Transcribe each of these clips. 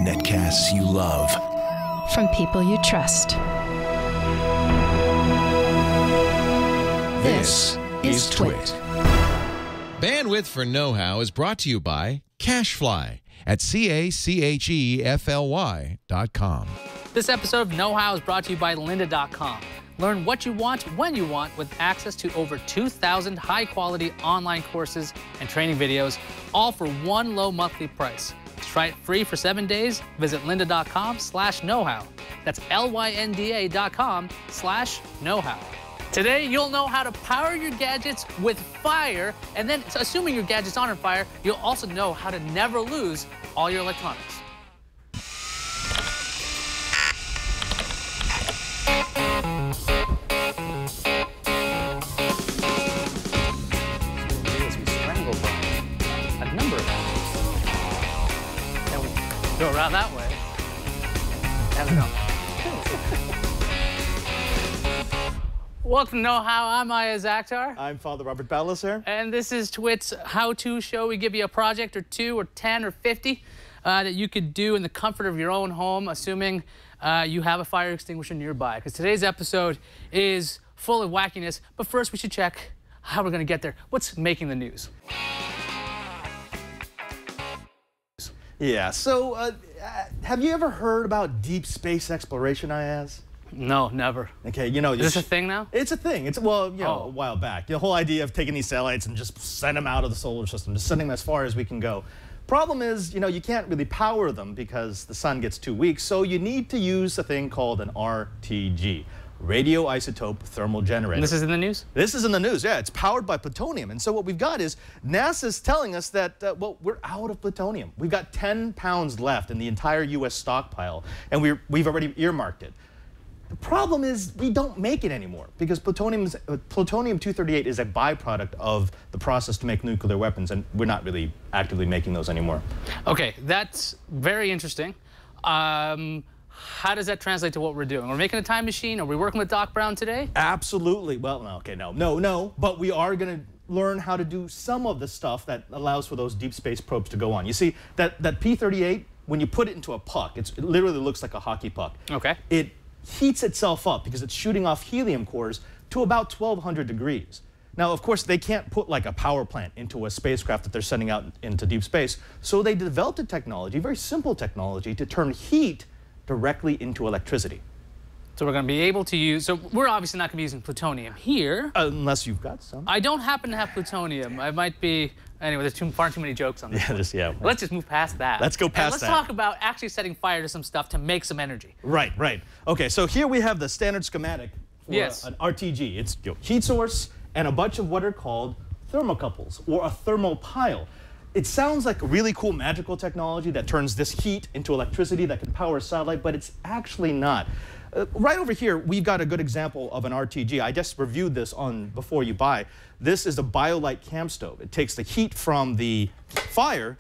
Netcasts you love. From people you trust. This is Twit. Bandwidth for Know-How is brought to you by CacheFly at CacheFly.com. This episode of Know-How is brought to you by Lynda.com. Learn what you want, when you want, with access to over 2,000 high-quality online courses and training videos, all for one low monthly price. To try it free for 7 days, visit lynda.com/knowhow. That's LYNDA.com/knowhow. Today, you'll know how to power your gadgets with fire, and then, assuming your gadgets aren't on fire, you'll also know how to never lose all your electronics. Go around that way. How's it going? Welcome to Know How. I'm Ayaz Akhtar. I'm Father Robert Ballas. And this is Twit's how-to show. We give you a project or 2 or 10 or 50 that you could do in the comfort of your own home, assuming you have a fire extinguisher nearby. Because today's episode is full of wackiness. But first, we should check how we're going to get there. What's making the news? Yeah, so have you ever heard about deep space exploration, Ayaz? No, never. Okay, you know... Is this a thing now? It's a thing. It's, well, you know, a while back. The whole idea of taking these satellites and just send them out of the solar system, just sending them as far as we can go. Problem is, you know, you can't really power them because the sun gets too weak, so you need to use a thing called an RTG. Radioisotope thermal generator. And this is in the news? This is in the news, yeah. It's powered by plutonium. And so what we've got is NASA's telling us that, well, we're out of plutonium. We've got 10 pounds left in the entire U.S. stockpile, and we've already earmarked it. The problem is we don't make it anymore because plutonium-238 is a byproduct of the process to make nuclear weapons, and we're not really actively making those anymore. Okay, that's very interesting. How does that translate to what we're doing? We're making a time machine? Are we working with Doc Brown today? Absolutely. Well, no, okay, no. But we are going to learn how to do some of the stuff that allows for those deep space probes to go on. You see, that P-38, when you put it into a puck, it literally looks like a hockey puck. Okay. It heats itself up because it's shooting off helium cores to about 1,200 degrees. Now, of course, they can't put like a power plant into a spacecraft that they're sending out into deep space. So they developed a technology, very simple technology, to turn heat directly into electricity. So we're going to be able to use, so we're obviously not going to be using plutonium here. Unless you've got some. I don't happen to have plutonium. I might be, anyway, there's far too many jokes on this. Yeah. Let's just move past that. Let's go past that. Let's talk about actually setting fire to some stuff to make some energy. Right. Okay, so here we have the standard schematic for an RTG. It's heat source and a bunch of what are called thermocouples or a thermopile. It sounds like a really cool magical technology that turns this heat into electricity that can power a satellite, but it's actually not. Right over here, we've got a good example of an RTG. I just reviewed this on Before You Buy. This is a BioLite camp stove. It takes the heat from the fire,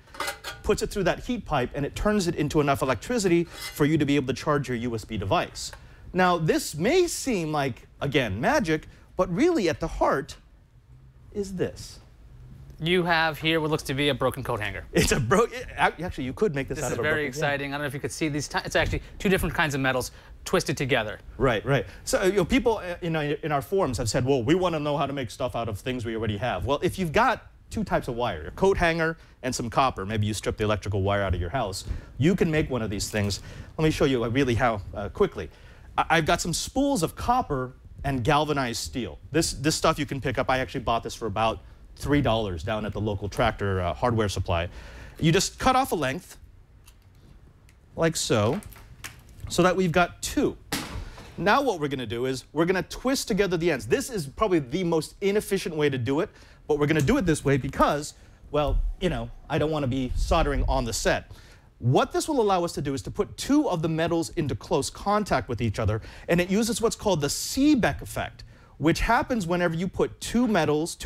puts it through that heat pipe, and it turns it into enough electricity for you to be able to charge your USB device. Now, this may seem like, again, magic, but really at the heart is this. You have here what looks to be a broken coat hanger. It's a actually, you could make this out of a broken. This is very exciting. I don't know if you could see these. It's actually 2 different kinds of metals twisted together. Right. So people in our forums have said, well, we want to know how to make stuff out of things we already have. Well, if you've got 2 types of wire, a coat hanger and some copper, maybe you strip the electrical wire out of your house, you can make one of these things. Let me show you really how quickly. I've got some spools of copper and galvanized steel. This stuff you can pick up. I actually bought this for about $3 down at the local Tractor hardware supply. You just cut off a length, like so that we've got 2. Now what we're going to do is we're going to twist together the ends. This is probably the most inefficient way to do it, but we're going to do it this way because, well, you know, I don't want to be soldering on the set. What this will allow us to do is to put 2 of the metals into close contact with each other, and it uses what's called the Seebeck effect, which happens whenever you put 2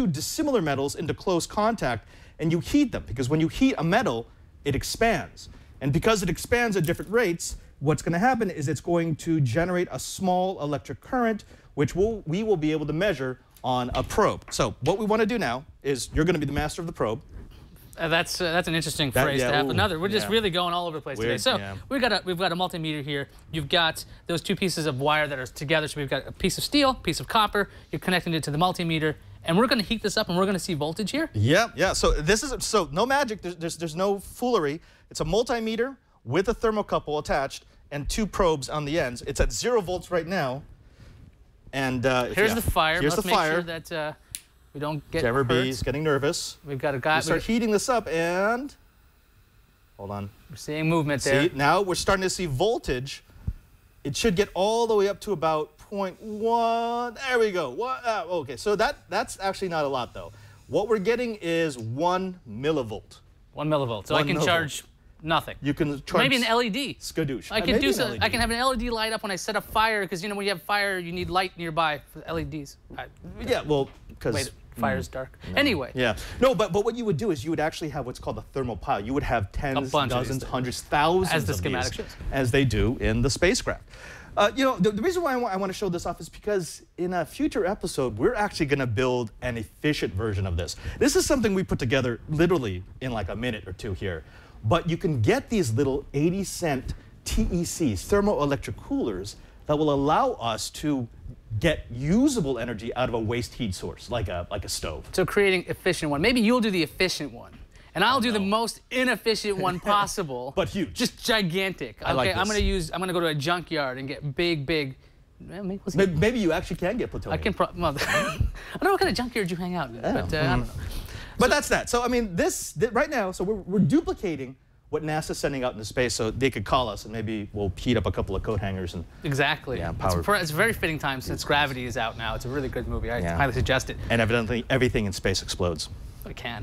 dissimilar metals into close contact and you heat them. Because when you heat a metal, it expands. And because it expands at different rates, what's going to happen is it's going to generate a small electric current, which we will be able to measure on a probe. So what we want to do now is, you're going to be the master of the probe. That's an interesting phrase to have. We're just really going all over the place today. So we've got a multimeter here. You've got those two pieces of wire that are together. So we've got a piece of steel, piece of copper. You're connecting it to the multimeter, and we're going to heat this up, and we're going to see voltage here. Yeah. So this is no magic. There's no foolery. It's a multimeter with a thermocouple attached and 2 probes on the ends. It's at 0 volts right now. And here's the fire. Here's Let's the fire. make sure that we don't get Jeremy hurt. B's getting nervous. We've got a guy. We start heating this up, and hold on. We're seeing movement there. See, now we're starting to see voltage. It should get all the way up to about 0.1. There we go. Okay, so that's actually not a lot, though. What we're getting is 1 millivolt. 1 millivolt. So I can charge nothing. You can charge maybe an LED. Skadoosh. I can do so. I can have an LED light up when I set up fire, because when you have fire, you need light nearby for LEDs. Yeah, well, because fire's dark. No. Anyway. Yeah. No, but what you would do is you would actually have what's called a thermal pile. You would have tens, dozens, hundreds, thousands as the of schematic these, shows, as they do in the spacecraft. The reason why I want to show this off is because in a future episode, we're actually going to build an efficient version of this. This is something we put together literally in like a minute or two here. But you can get these little 80-cent TECs, thermoelectric coolers, that will allow us to get usable energy out of a waste heat source, like a stove. So creating efficient one. Maybe you'll do the efficient one, and I'll do the most inefficient one possible. But huge. Just gigantic. I like this. I'm gonna go to a junkyard and get big. Maybe you actually can get plutonium. I can. Well, I don't know what kind of junkyard you hang out in, but I don't know. But that's that. So I mean, right now, so we're duplicating what NASA's sending out into space, so they could call us, and maybe we'll heat up a couple of coat hangers and exactly. Yeah, it's a very fitting time since Gravity is out now. It's a really good movie. I highly suggest it. And evidently, everything in space explodes. It can.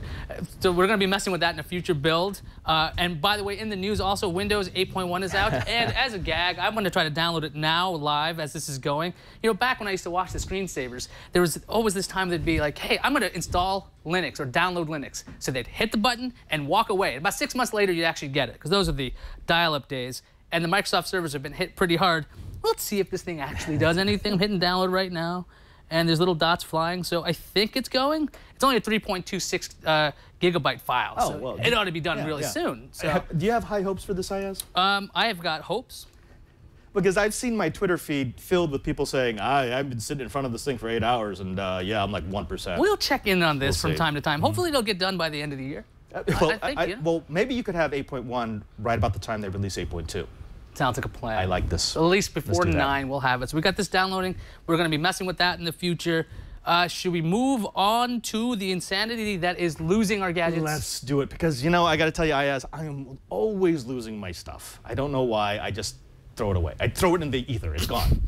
So we're going to be messing with that in a future build. And by the way, in the news also, Windows 8.1 is out. And as a gag, I'm going to try to download it now live as this is going. Back when I used to watch the screensavers, there was always this time they'd be like, hey, I'm going to install Linux or download Linux. So they'd hit the button and walk away. And about 6 months later, you'd actually get it, because those are the dial-up days. And the Microsoft servers have been hit pretty hard. Let's see if this thing actually does anything. I'm hitting download right now. And there's little dots flying, so I think it's going. It's only a 3.26 gigabyte file, so well, it ought to be done really soon. So. Do you have high hopes for this, IS? I have got hopes. Because I've seen my Twitter feed filled with people saying, I've been sitting in front of this thing for 8 hours, and yeah, I'm like 1%. We'll check in on this from time to time. Hopefully it'll get done by the end of the year. Well, maybe you could have 8.1 right about the time they release 8.2. Sounds like a plan. I like this. So at least before 9, we'll have it. So we got this downloading. We're going to be messing with that in the future. Should we move on to the insanity that is losing our gadgets? Let's do it, because, I got to tell you, I am always losing my stuff. I don't know why. I just throw it away. I throw it in the ether. It's gone.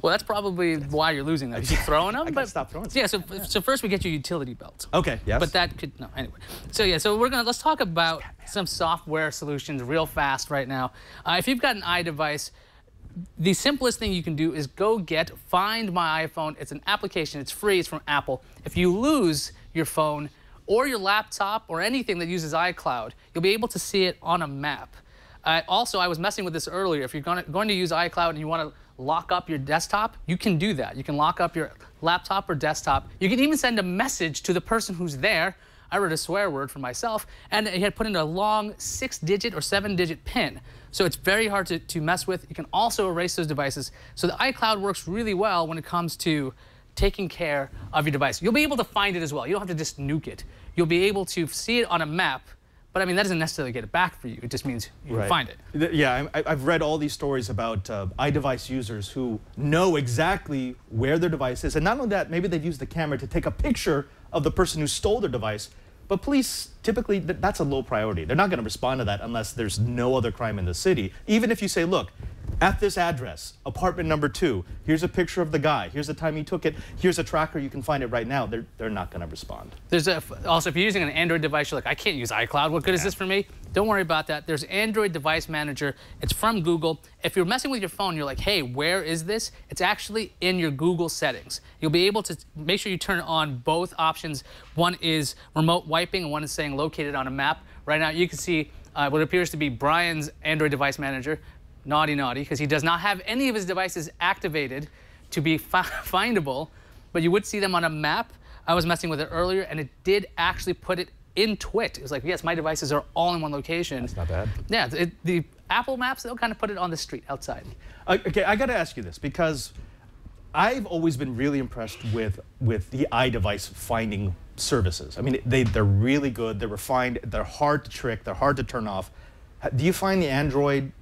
Well, that's probably why you're losing them. You keep throwing them. I gotta stop throwing them. Yeah. So first we get your utility belt. Okay. Yes. But that could anyway. So let's talk about some software solutions real fast right now. If you've got an iDevice, the simplest thing you can do is go get Find My iPhone. It's an application. It's free. It's from Apple. If you lose your phone or your laptop or anything that uses iCloud, you'll be able to see it on a map. Also, I was messing with this earlier. If you're going to use iCloud and you want to lock up your desktop, you can do that. You can lock up your laptop or desktop. You can even send a message to the person who's there. I wrote a swear word for myself, and he had put in a long 6-digit or 7-digit PIN. So it's very hard to mess with. You can also erase those devices. So the iCloud works really well when it comes to taking care of your device. You'll be able to find it as well. You don't have to just nuke it. You'll be able to see it on a map. But I mean, that doesn't necessarily get it back for you. It just means you can find it. Yeah, I've read all these stories about iDevice users who know exactly where their device is. And not only that, maybe they've used the camera to take a picture of the person who stole their device. But police, typically, that's a low priority. They're not going to respond to that unless there's no other crime in the city. Even if you say, look, at this address, apartment number 2, here's a picture of the guy, here's the time he took it, here's a tracker, you can find it right now, they're not going to respond. There's also, if you're using an Android device, you're like, I can't use iCloud, what good is this for me? Don't worry about that. There's Android Device Manager. It's from Google. If you're messing with your phone, you're like, hey, where is this? It's actually in your Google settings. You'll be able to make sure you turn on both options. One is remote wiping, and one is saying located on a map. Right now, you can see what appears to be Brian's Android Device Manager. Naughty, because he does not have any of his devices activated to be findable, but you would see them on a map. I was messing with it earlier, and it did actually put it in TWiT. It was like, yes, my devices are all in one location. That's not bad. Yeah, the Apple Maps, they'll kind of put it on the street outside. Okay, I got to ask you this because I've always been really impressed with the iDevice finding services. I mean, they're really good, they're refined, they're hard to trick, they're hard to turn off. Do you find the Android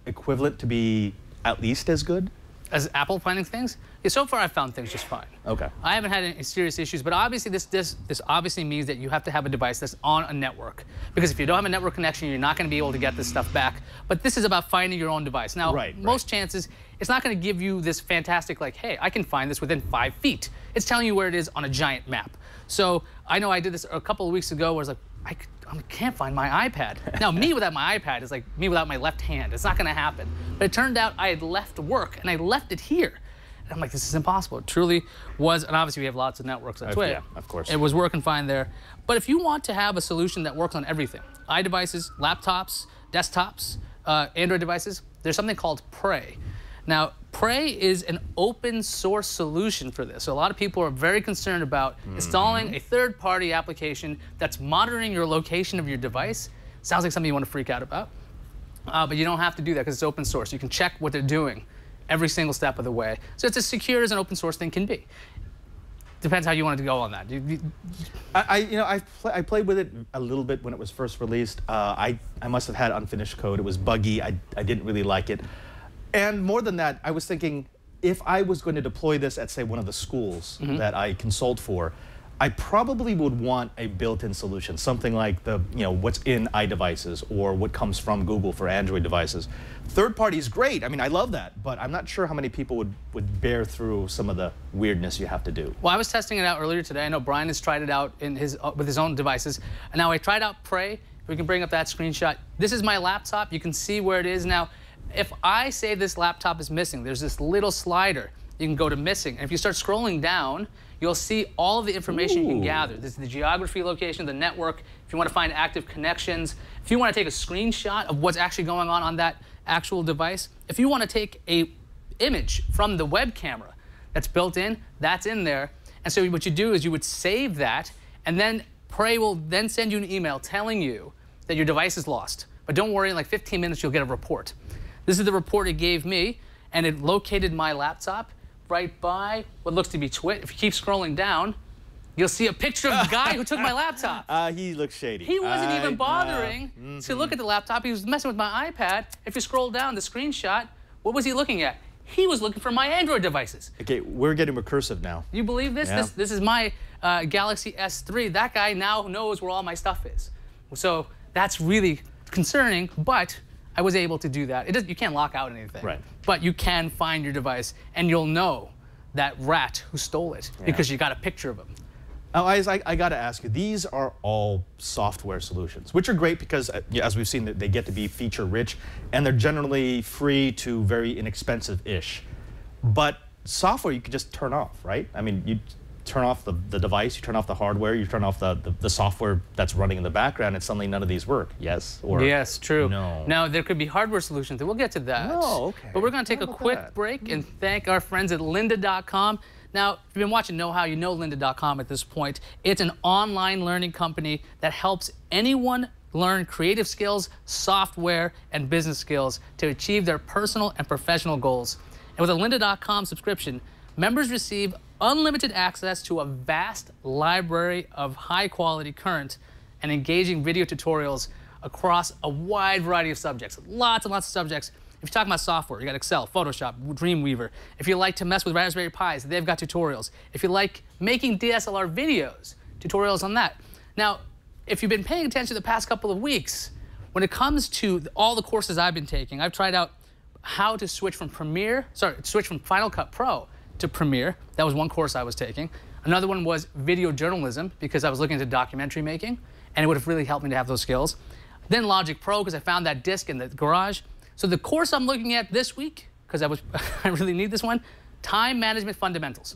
equivalent to be at least as good? As Apple finding things? Yeah, so far I've found things just fine. Okay. I haven't had any serious issues, but obviously this obviously means that you have to have a device that's on a network. Because if you don't have a network connection, you're not going to be able to get this stuff back. But this is about finding your own device. Now, most chances, it's not going to give you this fantastic, like, hey, I can find this within 5 feet. It's telling you where it is on a giant map. So I know I did this a couple of weeks ago where I was like, I can't find my iPad. Now, me without my iPad is like me without my left hand. It's not going to happen. But it turned out I had left work, and I left it here. And I'm like, this is impossible. It truly was, and obviously we have lots of networks at TWiT. Yeah, of course. It was working fine there. But if you want to have a solution that works on everything, iDevices, laptops, desktops, Android devices, there's something called Prey. Now, Prey is an open source solution for this. So a lot of people are very concerned about installing a third-party application that's monitoring your location of your device. Sounds like something you want to freak out about. But you don't have to do that because it's open source. You can check what they're doing every single step of the way. So it's as secure as an open source thing can be. Depends how you wanted to go on that. I played with it a little bit when it was first released. I must have had unfinished code. It was buggy. I didn't really like it. And more than that, I was thinking, if I was going to deploy this at, say, one of the schools that I consult for, I probably would want a built-in solution, something like what's in iDevices or what comes from Google for Android devices. Third party is great. I mean, I love that, but I'm not sure how many people would bear through some of the weirdness you have to do. Well, I was testing it out earlier today. I know Brian has tried it out with his own devices. And now I tried out Prey. We can bring up that screenshot. This is my laptop. You can see where it is now. If I say this laptop is missing, there's this little slider. You can go to missing. And if you start scrolling down, you'll see all of the information you can gather. This is the geography location, the network, if you want to find active connections, if you want to take a screenshot of what's actually going on that actual device, if you want to take a image from the web camera that's built in, that's in there. And so what you do is you would save that, and then Prey will then send you an email telling you that your device is lost. But don't worry, in like 15 minutes, you'll get a report. This is the report it gave me, and it located my laptop right by what looks to be TWiT. If you keep scrolling down, you'll see a picture of the guy who took my laptop. He looks shady. He wasn't even bothering to look at the laptop. He was messing with my iPad. If you scroll down the screenshot, what was he looking at? He was looking for my Android devices. Okay, we're getting recursive now. You believe this? Yeah. This is my Galaxy S3. That guy now knows where all my stuff is. So that's really concerning, but I was able to do that. You can't lock out anything, but you can find your device, and you'll know that rat who stole it because you got a picture of him. Now, I got to ask you, these are all software solutions, which are great because, as we've seen, they get to be feature-rich, and they're generally free to very inexpensive-ish. But software you can just turn off, right? I mean, you turn off the device, you turn off the hardware, you turn off the software that's running in the background, and suddenly none of these work. Yes? Or yes, true. No. Now, there could be hardware solutions, and we'll get to that. Oh, okay. But we're going to take a quick break and thank our friends at lynda.com. Now, if you've been watching Know How, you know lynda.com at this point. It's an online learning company that helps anyone learn creative skills, software, and business skills to achieve their personal and professional goals. And with a lynda.com subscription, members receive unlimited access to a vast library of high-quality, current, and engaging video tutorials across a wide variety of subjects. Lots and lots of subjects. If you're talking about software, you got Excel, Photoshop, Dreamweaver. If you like to mess with Raspberry Pis, they've got tutorials. If you like making DSLR videos, tutorials on that. Now, if you've been paying attention the past couple of weeks, when it comes to all the courses I've been taking, I've tried out how to switch from Final Cut Pro to Premiere. That was one course I was taking. Another one was video journalism, because I was looking into documentary making, and it would have really helped me to have those skills. Then Logic Pro, because I found that disc in the garage. So the course I'm looking at this week, because I really need this one, Time Management Fundamentals.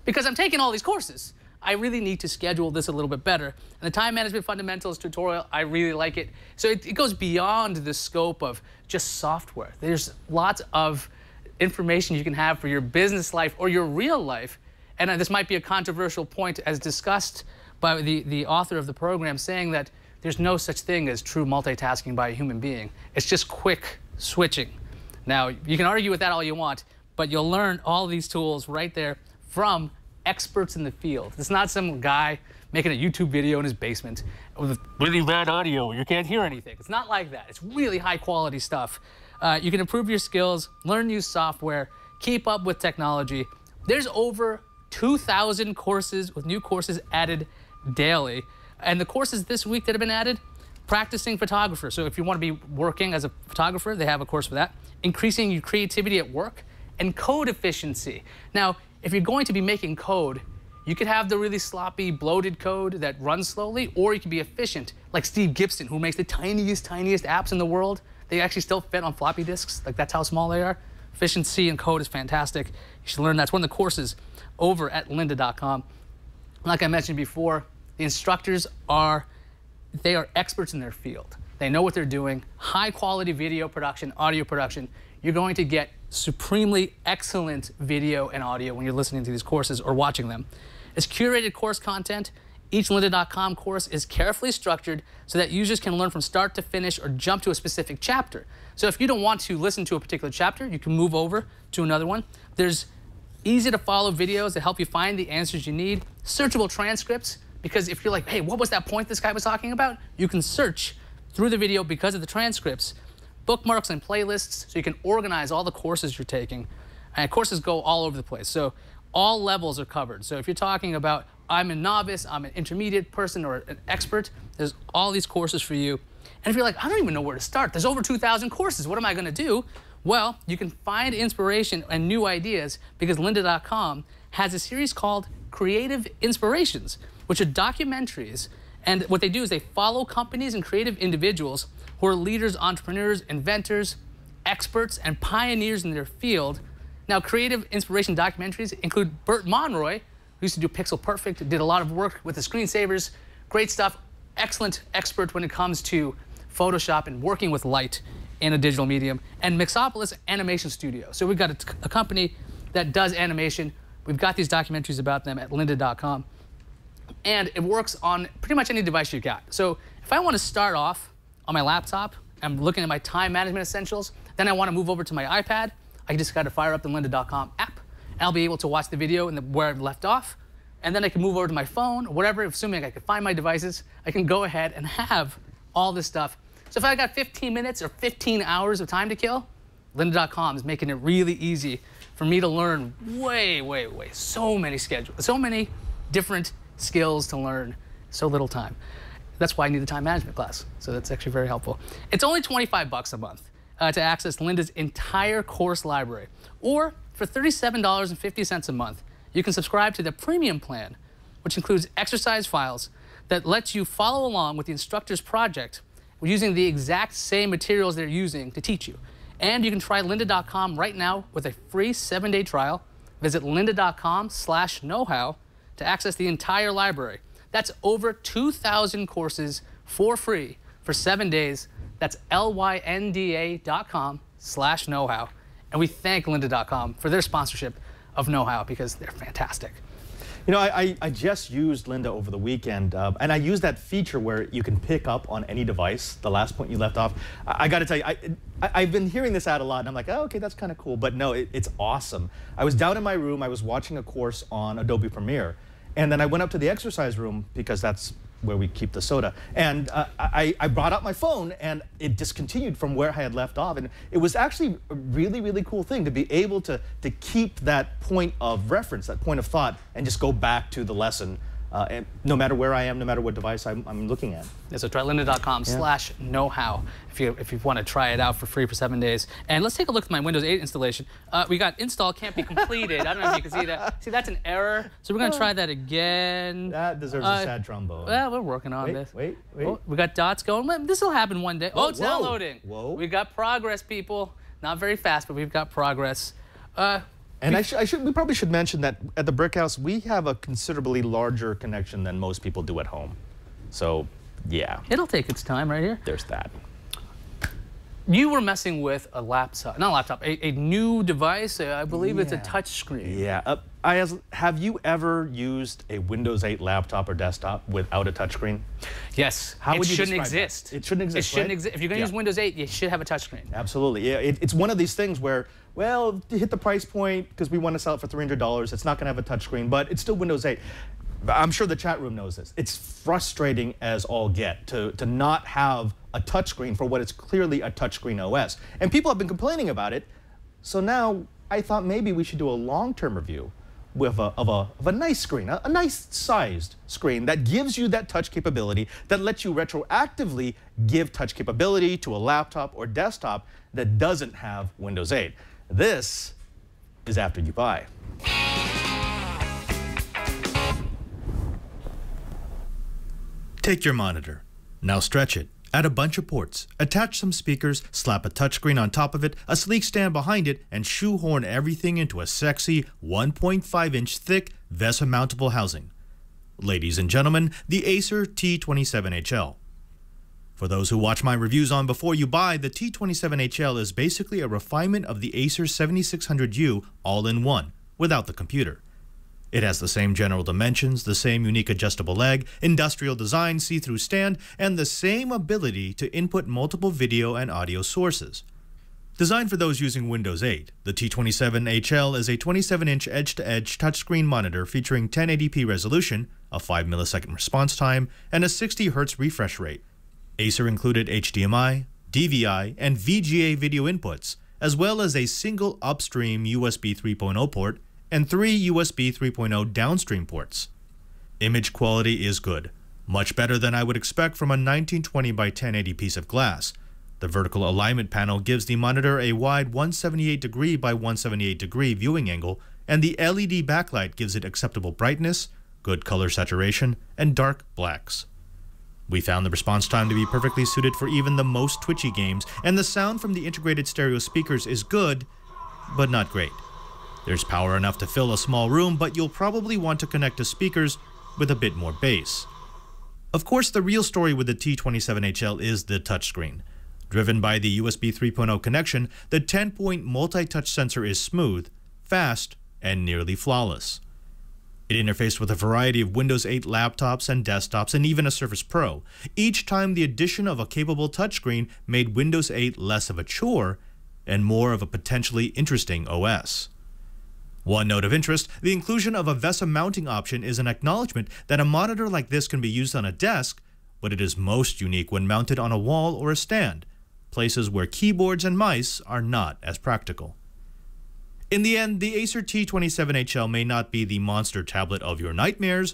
Because I'm taking all these courses, I really need to schedule this a little bit better. And the Time Management Fundamentals tutorial, I really like it. So it goes beyond the scope of just software. There's lots of information you can have for your business life or your real life. And this might be a controversial point as discussed, by the author of the program, saying that there's no such thing as true multitasking by a human being. It's just quick switching. Now, you can argue with that all you want, but you'll learn all these tools right there from experts in the field. It's not some guy making a YouTube video in his basement with really bad audio. You can't hear anything. It's not like that. It's really high quality stuff. You can improve your skills, learn new software, keep up with technology. There's over 2,000 courses with new courses added daily. And the courses this week that have been added, practicing photographer. So if you want to be working as a photographer, they have a course for that. Increasing your creativity at work and code efficiency. Now, if you're going to be making code, you could have the really sloppy, bloated code that runs slowly, or you can be efficient, like Steve Gibson, who makes the tiniest apps in the world. They actually still fit on floppy disks. Like, that's how small they are. Efficiency in code is fantastic. You should learn that. It's one of the courses over at lynda.com. Like I mentioned before, the instructors are experts in their field. They know what they're doing. High quality video production, audio production. You're going to get supremely excellent video and audio when you're listening to these courses or watching them. It's curated course content. Each lynda.com course is carefully structured so that users can learn from start to finish or jump to a specific chapter. So if you don't want to listen to a particular chapter, you can move over to another one. There's easy to follow videos that help you find the answers you need. Searchable transcripts, because if you're like, hey, what was that point this guy was talking about? You can search through the video because of the transcripts. Bookmarks and playlists, so you can organize all the courses you're taking. And courses go all over the place, so all levels are covered. So if you're talking about, I'm a novice, I'm an intermediate person, or an expert, there's all these courses for you. And if you're like, I don't even know where to start, there's over 2,000 courses, what am I gonna do? Well, you can find inspiration and new ideas because lynda.com has a series called Creative Inspirations, which are documentaries. And what they do is they follow companies and creative individuals who are leaders, entrepreneurs, inventors, experts, and pioneers in their field. Now, creative inspiration documentaries include Burt Monroy, who used to do Pixel Perfect, did a lot of work with the screensavers, great stuff, excellent expert when it comes to Photoshop and working with light in a digital medium, and Mixopolis Animation Studio. So we've got a company that does animation. We've got these documentaries about them at lynda.com. And it works on pretty much any device you've got. So if I want to start off on my laptop, I'm looking at my time management essentials, then I want to move over to my iPad, I just got to fire up the lynda.com app, and I'll be able to watch the video where I've left off, and then I can move over to my phone, or whatever, assuming I can find my devices, I can go ahead and have all this stuff. So if I got 15 minutes or 15 hours of time to kill, lynda.com is making it really easy for me to learn so many different skills to learn, so little time. That's why I need the time management class. So that's actually very helpful. It's only 25 bucks a month to access Lynda's entire course library. Or for $37.50 a month, you can subscribe to the premium plan, which includes exercise files that lets you follow along with the instructor's project using the exact same materials they're using to teach you. And you can try lynda.com right now with a free 7-day trial. Visit lynda.com/knowhow to access the entire library. That's over 2,000 courses for free for 7 days. That's lynda.com/knowhow. And we thank lynda.com for their sponsorship of Know-How because they're fantastic. You know, I just used Lynda over the weekend, and I used that feature where you can pick up on any device, the last point you left off. I got to tell you, I've been hearing this ad a lot, and I'm like, oh, okay, that's kind of cool. But no, it's awesome. I was down in my room, I was watching a course on Adobe Premiere, and then I went up to the exercise room because that's where we keep the soda. And I brought out my phone, and it discontinued from where I had left off. And it was actually a really, really cool thing to be able to keep that point of reference, that point of thought, and just go back to the lesson, and no matter where I am, no matter what device I'm looking at. Yeah, so try lynda.com/knowhow if you want to try it out for free for 7 days. And let's take a look at my Windows 8 installation. We got install can't be completed. I don't know if you can see that. See, that's an error. So we're going to try that again. That deserves a sad trombone. Well, we're working on this. Wait. Oh, we got dots going. This will happen one day. Oh, it's Whoa. downloading. Whoa. We got progress, people. Not very fast, but we've got progress. And we probably should mention that at the Brick House, we have a considerably larger connection than most people do at home. So, yeah. It'll take its time right here. There's that. You were messing with a laptop, not a laptop, a new device. I believe it's a touch screen. Yeah. Have you ever used a Windows 8 laptop or desktop without a touchscreen? Yes. How would you shouldn't describe that? exist. It shouldn't exist, It shouldn't right? exist. If you're going to use Windows 8, you should have a touchscreen. Absolutely. Yeah, it's one of these things where, well, to hit the price point because we want to sell it for $300, it's not going to have a touchscreen, but it's still Windows 8. I'm sure the chat room knows this. It's frustrating as all get to not have a touchscreen for what is clearly a touchscreen OS. And people have been complaining about it. So now I thought maybe we should do a long-term review of a nice screen, a nice sized screen that gives you that touch capability, that lets you retroactively give touch capability to a laptop or desktop that doesn't have Windows 8. This is after you buy. Take your monitor. Now stretch it. Add a bunch of ports, attach some speakers, slap a touchscreen on top of it, a sleek stand behind it, and shoehorn everything into a sexy 1.5-inch thick VESA-mountable housing. Ladies and gentlemen, the Acer T27 HL. For those who watch my reviews on Before You Buy, the T27 HL is basically a refinement of the Acer 7600U all-in-one, without the computer. It has the same general dimensions, the same unique adjustable leg, industrial design, see-through stand, and the same ability to input multiple video and audio sources. Designed for those using Windows 8, the T27 HL is a 27-inch edge-to-edge touchscreen monitor featuring 1080p resolution, a 5-millisecond response time, and a 60 Hz refresh rate. Acer included HDMI, DVI, and VGA video inputs, as well as a single upstream USB 3.0 port, and 3 USB 3.0 downstream ports. Image quality is good, much better than I would expect from a 1920 by 1080 piece of glass. The vertical alignment panel gives the monitor a wide 178 degree by 178 degree viewing angle, and the LED backlight gives it acceptable brightness, good color saturation, and dark blacks. We found the response time to be perfectly suited for even the most twitchy games, and the sound from the integrated stereo speakers is good, but not great. There's power enough to fill a small room, but you'll probably want to connect to speakers with a bit more bass. Of course, the real story with the T27 HL is the touchscreen. Driven by the USB 3.0 connection, the 10-point multi-touch sensor is smooth, fast, and nearly flawless. It interfaced with a variety of Windows 8 laptops and desktops, and even a Surface Pro. Each time, the addition of a capable touchscreen made Windows 8 less of a chore and more of a potentially interesting OS. One note of interest, the inclusion of a VESA mounting option is an acknowledgement that a monitor like this can be used on a desk, but it is most unique when mounted on a wall or a stand, places where keyboards and mice are not as practical. In the end, the Acer T27 HL may not be the monster tablet of your nightmares,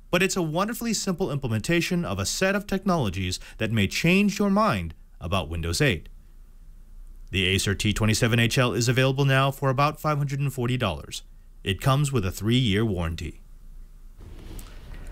but it's a wonderfully simple implementation of a set of technologies that may change your mind about Windows 8. The Acer T27 HL is available now for about $540. It comes with a 3-year warranty.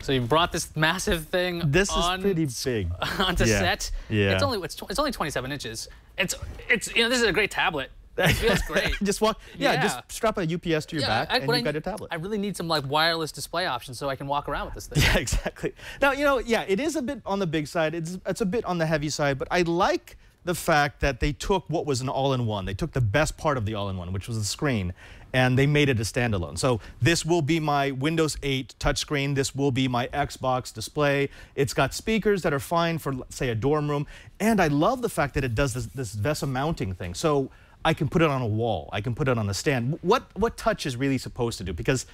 So you brought this massive thing. This is pretty big. Onto set. Yeah. It's only 27 inches. It's this is a great tablet. It feels great. Just just strap a UPS to your back and you've got your tablet. I really need some wireless display options so I can walk around with this thing. Yeah, exactly. Now, it is a bit on the big side. It's a bit on the heavy side, but I like the fact that they took what was an all-in-one. They took the best part of the all-in-one, which was the screen, and they made it a standalone. So this will be my Windows 8 touchscreen. This will be my Xbox display. It's got speakers that are fine for, say, a dorm room. And I love the fact that it does this VESA mounting thing. So I can put it on a wall. I can put it on a stand. What touch is really supposed to do? Because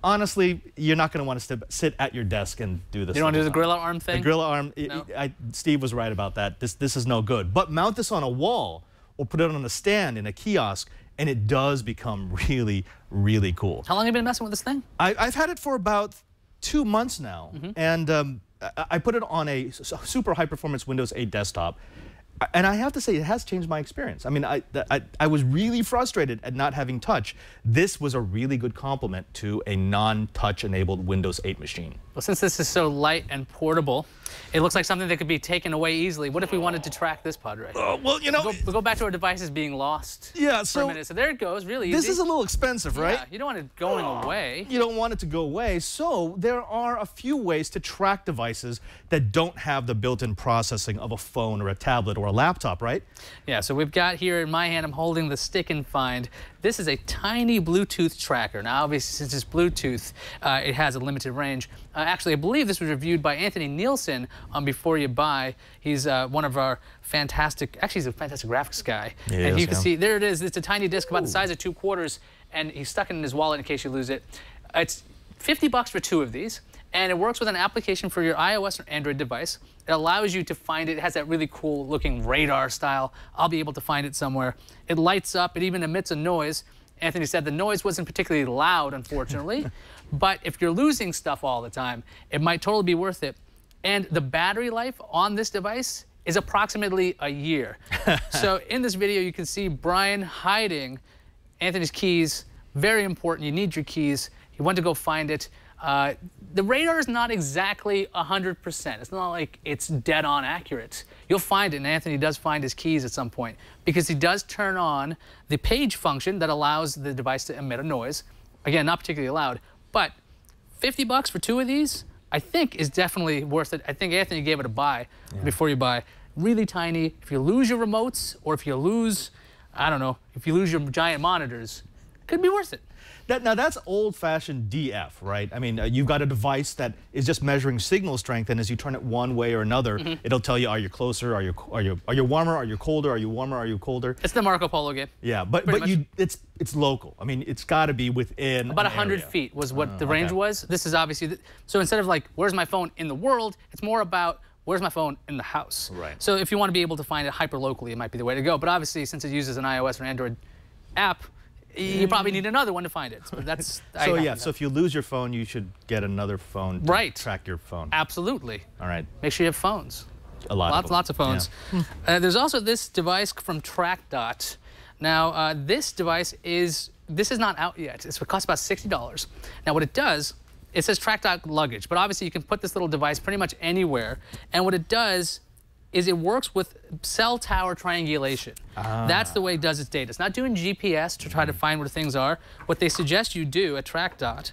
honestly, you're not going to want to sit at your desk and do this. You don't want to do the gorilla arm thing? The gorilla arm, No? Steve was right about that. This is no good. But mount this on a wall or put it on a stand in a kiosk, and it does become really, really cool. How long have you been messing with this thing? I've had it for about 2 months now, and I put it on a super high-performance Windows 8 desktop. And I have to say, it has changed my experience. I mean, I was really frustrated at not having touch. This was a really good complement to a non-touch enabled Windows 8 machine. Well, since this is so light and portable, It looks like something that could be taken away easily. What if we wanted to track this, Padre? Well, you know, We'll go back to our devices being lost yeah, for a minute. So there it goes, really easy. This is a little expensive, right? Yeah, you don't want it going away. You don't want it to go away, so there are a few ways to track devices that don't have the built-in processing of a phone or a tablet or a laptop, right? Yeah, so we've got here in my hand, I'm holding the Stick and Find. This is a tiny Bluetooth tracker. Now, obviously, since it's Bluetooth, it has a limited range. Actually, I believe this was reviewed by Anthony Nielsen on Before You Buy. He's one of our fantastic, actually, he's a fantastic graphics guy. And you can see, there it is. It's a tiny disc about the size of 2 quarters, and he's stuck it in his wallet in case you lose it. It's $50 for 2 of these. And it works with an application for your iOS or Android device. It allows you to find it. It has that really cool looking radar style. I'll be able to find it somewhere. It lights up. It even emits a noise. Anthony said the noise wasn't particularly loud, unfortunately. But if you're losing stuff all the time, it might totally be worth it. And the battery life on this device is approximately a year. So in this video, you can see Brian hiding Anthony's keys. Very important. You need your keys. He went to go find it. The radar is not exactly 100%. It's not like it's dead on accurate. You'll find it, and Anthony does find his keys at some point, because he does turn on the page function that allows the device to emit a noise. Again, not particularly loud, but $50 for 2 of these, I think, is definitely worth it. I think Anthony gave it a buy Before You Buy. Really tiny. If you lose your remotes, or if you lose, I don't know, if you lose your giant monitors, it could be worth it. Now, that's old-fashioned DF, right? I mean, you've got a device that is just measuring signal strength, and as you turn it one way or another, it'll tell you, are you closer, are you warmer, are you colder, are you warmer, are you colder? It's the Marco Polo game. Yeah, but it's local. I mean, it's got to be within about 100 feet was what the range was. This is obviously, so instead of like, where's my phone in the world, it's more about, where's my phone in the house? Right. So if you want to be able to find it hyper-locally, it might be the way to go. But obviously, since it uses an iOS or Android app, you probably need another one to find it. But that's so yeah. So if you lose your phone, you should get another phone to track your phone. Absolutely. All right. Make sure you have phones. Lots of phones. Yeah. There's also this device from TrackDot. Now this device is not out yet. It costs about $60. Now what it does, it says TrackDot luggage, but obviously you can put this little device pretty much anywhere. And what it does is it works with cell tower triangulation. That's the way it does its data. It's not doing GPS to try to find where things are. What they suggest you do at TrackDot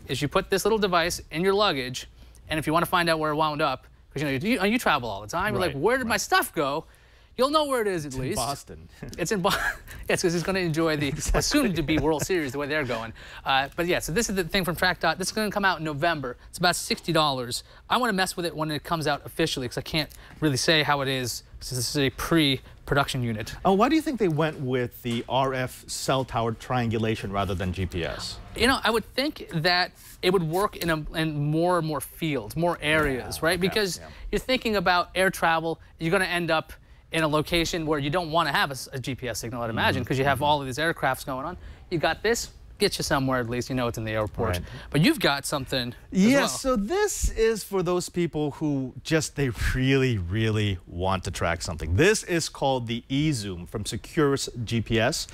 is you put this little device in your luggage, and if you want to find out where it wound up, because you travel all the time, you're like, where did my stuff go? You'll know where it is at least. Boston. It's in Boston. Yes, because he's going to enjoy the soon-to-be World Series the way they're going. But yeah, so this is the thing from TrackDot. This is going to come out in November. It's about $60. I want to mess with it when it comes out officially, because I can't really say how it is, since this is a pre-production unit. Oh, why do you think they went with the RF cell tower triangulation rather than GPS? You know, I would think that it would work in more and more fields, more areas, right? Because you're thinking about air travel. You're going to end up in a location where you don't want to have a GPS signal, I'd imagine, because you have all of these aircrafts going on. You got this, get you somewhere at least, you know it's in the airport. Right. But you've got something as well. So this is for those people who they really, really want to track something. This is called the eZoom from Securus GPS.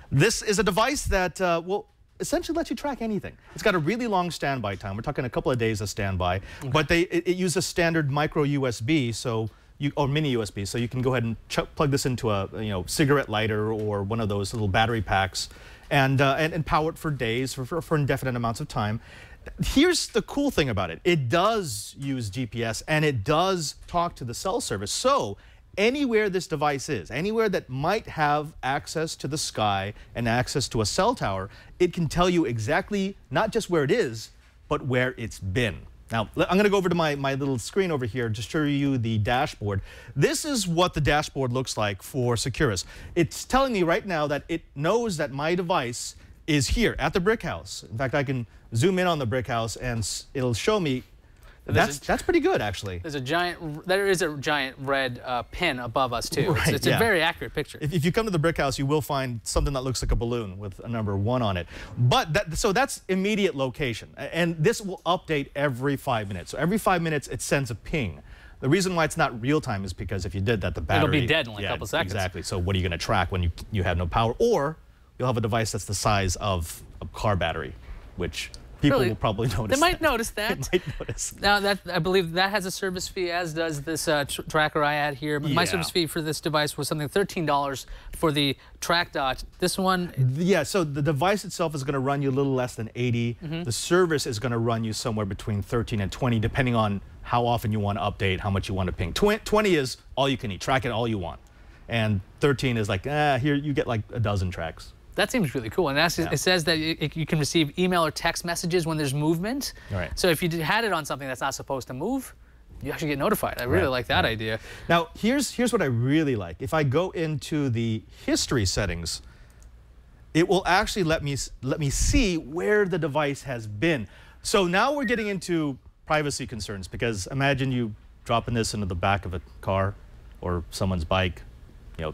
This is a device that will essentially lets you track anything. It's got a really long standby time. We're talking a couple of days of standby, but it uses standard micro USB, or mini USB, so you can go ahead and plug this into a cigarette lighter or one of those little battery packs, and power it for days, for indefinite amounts of time. Here's the cool thing about it. It does use GPS, and it does talk to the cell service. So anywhere this device is, anywhere that might have access to the sky and access to a cell tower, it can tell you exactly not just where it is, but where it's been. Now, I'm going to go over to my little screen over here to show you the dashboard. This is what the dashboard looks like for Securus. It's telling me right now that it knows that my device is here at the brick house. In fact, I can zoom in on the brick house and it'll show me. That's pretty good, actually. There is a giant red pin above us, too. Right, it's a very accurate picture. If you come to the brick house, you will find something that looks like a balloon with a number 1 on it. But so that's immediate location. And this will update every 5 minutes. So every 5 minutes, it sends a ping. The reason why it's not real time is because if you did that, the battery... It'll be dead in like a couple seconds. Exactly. So what are you going to track when you have no power? Or you'll have a device that's the size of a car battery, which People Really? will probably notice. They might that. notice that. They might notice. Now, I believe that has a service fee, as does this tracker I had here. My Yeah. service fee for this device was something $13 for the TrackDot. This one, Yeah, so the device itself is going to run you a little less than 80. The service is going to run you somewhere between 13 and 20, depending on how often you want to update, how much you want to ping. 20 is all you can eat. Track it all you want. And 13 is like, here you get like a dozen tracks. that seems really cool. And it says that you can receive email or text messages when there's movement. Right. So if you had it on something that's not supposed to move, you actually get notified. I really like that idea. Now, here's what I really like. If I go into the history settings, it will actually let me see where the device has been. So now we're getting into privacy concerns, because imagine you dropping this into the back of a car or someone's bike,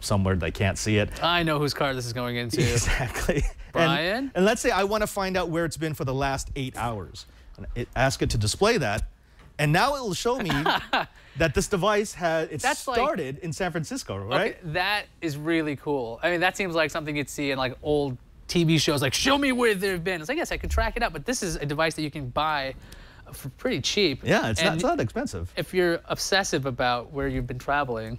somewhere they can't see it. I know whose car this is going into. Exactly. Brian? And let's say I want to find out where it's been for the last 8 hours. Ask it to display that. And now it will show me that this device started in San Francisco, right? Okay, that is really cool. I mean, that seems like something you'd see in like old TV shows, like show me where they've been. It's like, yes, I can track it up, but this is a device that you can buy for pretty cheap. Yeah, it's not expensive. If you're obsessive about where you've been traveling,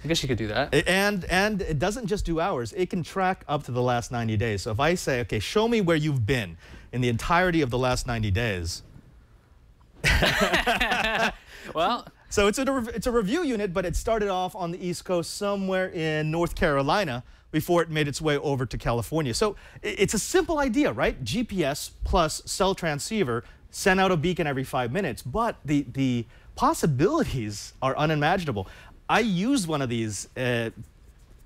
I guess you could do that. And it doesn't just do hours. It can track up to the last 90 days. So if I say, okay, show me where you've been in the entirety of the last 90 days. Well, so it's a review unit, but it started off on the East Coast somewhere in North Carolina before it made its way over to California. So it's a simple idea, right? GPS plus cell transceiver, send out a beacon every 5 minutes, but the possibilities are unimaginable. I used one of these in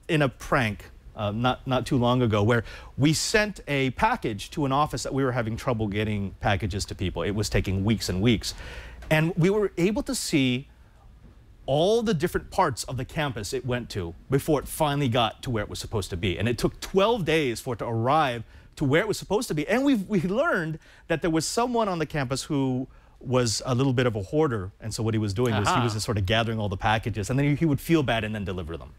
a prank not too long ago, where we sent a package to an office that we were having trouble getting packages to people. It was taking weeks and weeks. And we were able to see all the different parts of the campus it went to before it finally got to where it was supposed to be. And it took 12 days for it to arrive to where it was supposed to be. And we learned that there was someone on the campus who was a little bit of a hoarder. And so what he was doing was he was just sort of gathering all the packages, and then he would feel bad and then deliver them.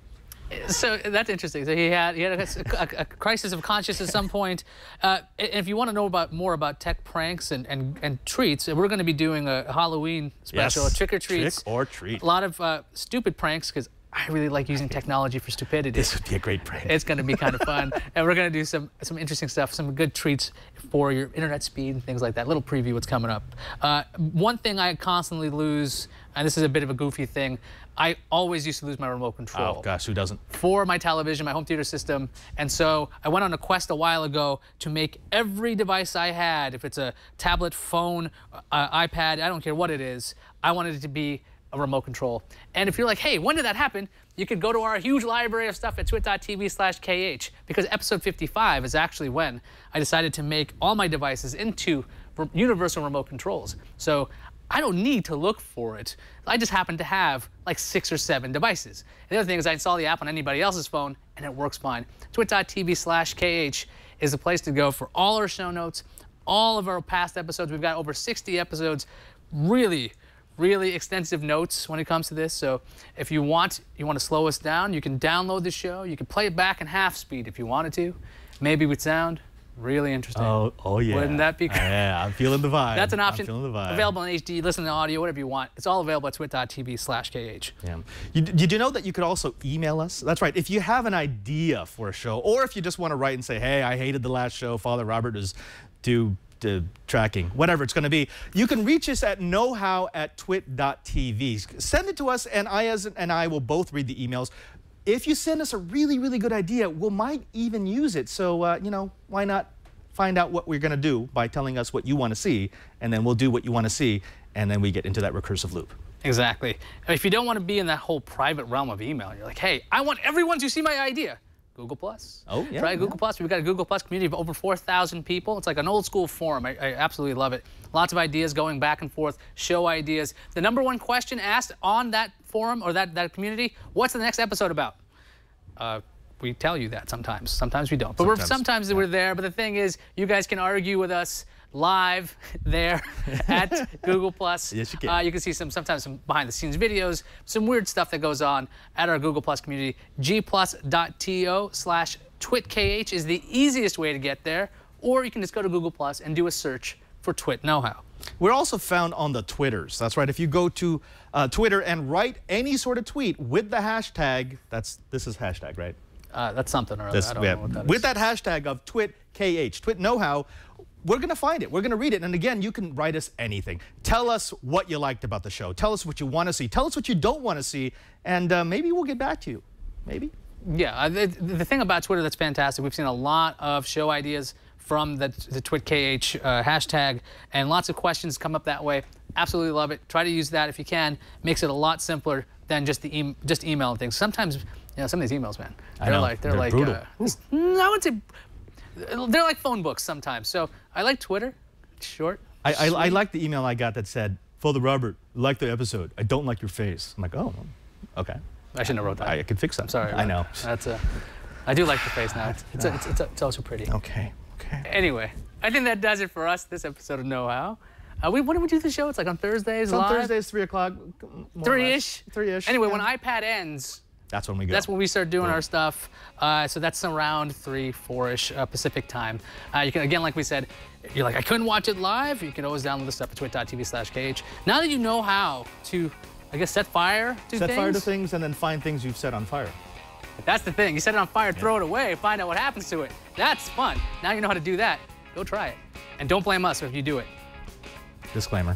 So that's interesting. So he had a crisis of conscience at some point. And if you want to know more about tech pranks and treats, we're going to be doing a Halloween special, Yes. trick or treats. Trick or treat. A lot of stupid pranks, because I really like using technology for stupidity. This would be a great prank. It's going to be kind of fun. And we're going to do some interesting stuff, some good treats for your internet speed and things like that. A little preview what's coming up. One thing I constantly lose, and this is a bit of a goofy thing, I always used to lose my remote control. Oh, gosh, who doesn't? For my television, my home theater system. And so I went on a quest a while ago to make every device I had, if it's a tablet, phone, iPad, I don't care what it is, I wanted it to be a remote control. And if you're like, hey, when did that happen? You could go to our huge library of stuff at twit.tv/KH, because episode 55 is actually when I decided to make all my devices into universal remote controls. So I don't need to look for it. I just happen to have like 6 or 7 devices. And the other thing is I install the app on anybody else's phone and it works fine. twit.tv/KH is the place to go for all our show notes, all of our past episodes. We've got over 60 episodes, really extensive notes when it comes to this. So if you want to slow us down, you can download the show. You can play it back in half speed if you wanted to, maybe with sound. Really interesting. Oh yeah. Wouldn't that be cool? Yeah, I'm feeling the vibe. That's an option. I'm feeling the vibe. Available in HD, listen to audio, whatever you want. It's all available at twit.tv/KH. Yeah. Did you know that you could also email us? That's right. If you have an idea for a show, or if you just want to write and say, hey, I hated the last show, Father Robert is due to tracking, whatever it's going to be, you can reach us at knowhow@twit.tv. Send it to us, and I will both read the emails. If you send us a really good idea, we might even use it. So, why not find out what we're going to do by telling us what you want to see, and then we'll do what you want to see, and then we get into that recursive loop. Exactly. If you don't want to be in that whole private realm of email, you're like, hey, I want everyone to see my idea. Google Plus. Oh, yeah. Try Google Plus. We've got a Google Plus community of over 4,000 people. It's like an old school forum. I absolutely love it. Lots of ideas going back and forth, show ideas. The #1 question asked on that forum or that community, what's the next episode about? We tell you that sometimes. Sometimes we don't. But sometimes we're there. But the thing is, you guys can argue with us live there at Google Plus. Yes, you can. You can see sometimes some behind-the-scenes videos, some weird stuff that goes on at our Google Plus community. gplus.to/TwitKH is the easiest way to get there. Or you can just go to Google Plus and do a search for Twit Know-How. We're also found on the Twitters. That's right. If you go to Twitter and write any sort of tweet with the hashtag, this is hashtag, right? That's something or other. I don't know what that with is. that hashtag of TwitKH, Twit Know-How, we're going to find it. We're going to read it. And again, you can write us anything. Tell us what you liked about the show. Tell us what you want to see. Tell us what you don't want to see. And maybe we'll get back to you. Maybe. Yeah, the thing about Twitter that's fantastic, we've seen a lot of show ideas from the TwitKH hashtag, and lots of questions come up that way. Absolutely love it. Try to use that if you can. Makes it a lot simpler than just emailing things. Sometimes, some of these emails, man, they're like brutal. I would say they're like phone books sometimes. So I like Twitter. It's short. I like the email I got that said, "Father Robert, like the episode. I don't like your face." I'm like, oh, okay. I shouldn't have wrote that. I could fix that. I'm sorry. I know. I do like the face now. It's also pretty. Okay. Anyway, I think that does it for us this episode of Know-How. When do we do the show? It's like on Thursdays. It's on live? Thursdays, 3 o'clock. 3-ish. 3-ish. Anyway, yeah. when iPad ends, that's when we go. That's when we start doing our stuff. So that's around 3-4-ish Pacific time. You can, again, like we said, you're like, I couldn't watch it live. You can always download the stuff at twit.tv/KH. Now that you know how to, I guess, set fire to things. Set fire to things and then find things you've set on fire. That's the thing. You set it on fire, throw it away, find out what happens to it. That's fun. Now you know how to do that. Go try it. And don't blame us if you do it. Disclaimer.